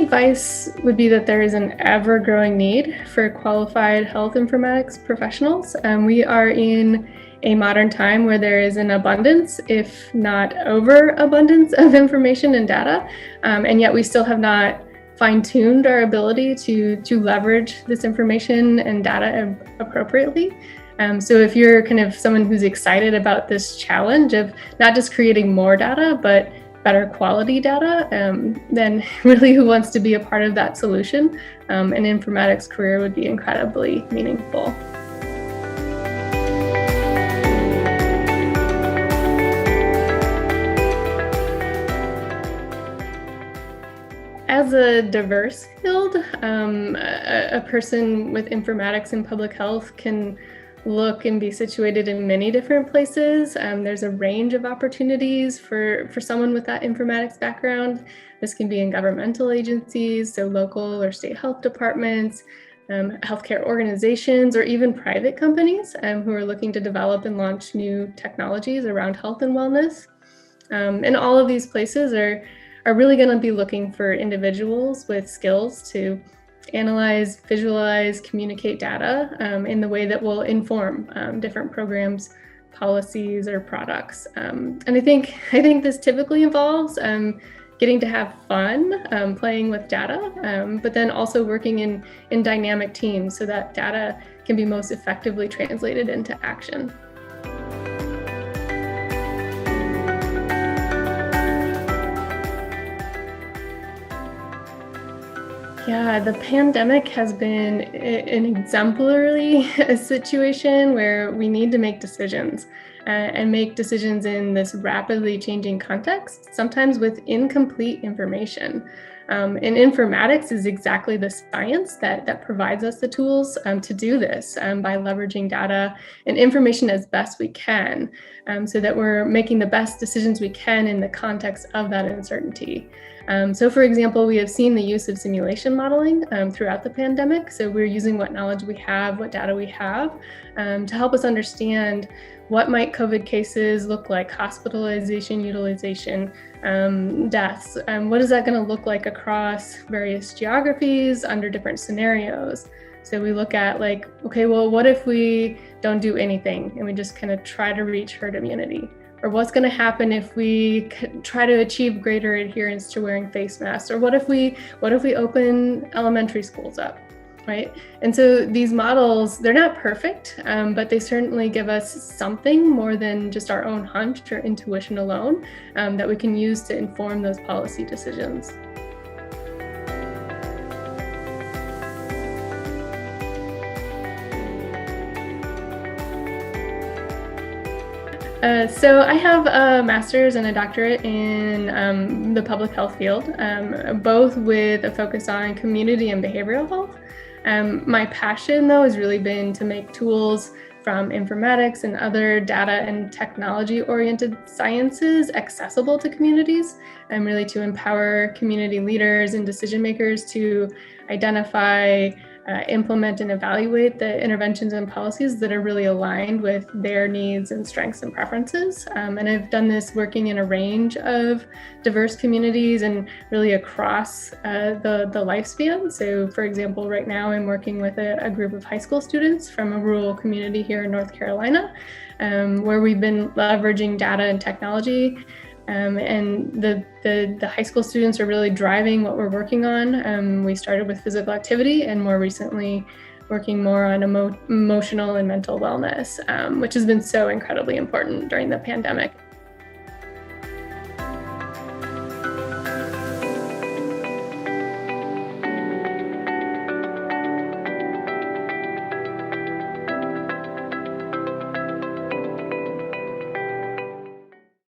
advice would be that there is an ever-growing need for qualified health informatics professionals. We are in a modern time where there is an abundance, if not overabundance, of information and data, and yet we still have not fine-tuned our ability to leverage this information and data appropriately. So if you're kind of someone who's excited about this challenge of not just creating more data, but better quality data, then really who wants to be a part of that solution? An informatics career would be incredibly meaningful. As a diverse field, a person with informatics and public health can look and be situated in many different places. There's a range of opportunities for someone with that informatics background. This can be in governmental agencies, so local or state health departments, healthcare organizations, or even private companies who are looking to develop and launch new technologies around health and wellness. And all of these places are really going to be looking for individuals with skills to analyze, visualize, communicate data in the way that will inform different programs, policies, or products. And I think this typically involves getting to have fun playing with data, but then also working in dynamic teams so that data can be most effectively translated into action. Yeah, the pandemic has been an exemplary situation where we need to make decisions and make decisions in this rapidly changing context, sometimes with incomplete information. And informatics is exactly the science that provides us the tools to do this by leveraging data and information as best we can so that we're making the best decisions we can in the context of that uncertainty. So for example, we have seen the use of simulation modeling throughout the pandemic. So we're using what knowledge we have, what data we have, to help us understand what might COVID cases look like, hospitalization, utilization, deaths. What is that going to look like across various geographies under different scenarios? So we look at like, okay, well, what if we don't do anything and we just kind of try to reach herd immunity? Or what's going to happen if we try to achieve greater adherence to wearing face masks? Or what if we open elementary schools up, right? And so these models, they're not perfect, but they certainly give us something more than just our own hunch or intuition alone that we can use to inform those policy decisions. So I have a master's and a doctorate in the public health field, both with a focus on community and behavioral health. My passion, though, has really been to make tools from informatics and other data and technology-oriented sciences accessible to communities, and really to empower community leaders and decision makers to identify, implement, and evaluate the interventions and policies that are really aligned with their needs and strengths and preferences. And I've done this working in a range of diverse communities and really across the lifespan. So for example, right now I'm working with a group of high school students from a rural community here in North Carolina, where we've been leveraging data and technology. And the high school students are really driving what we're working on. We started with physical activity and more recently working more on emotional and mental wellness, which has been so incredibly important during the pandemic.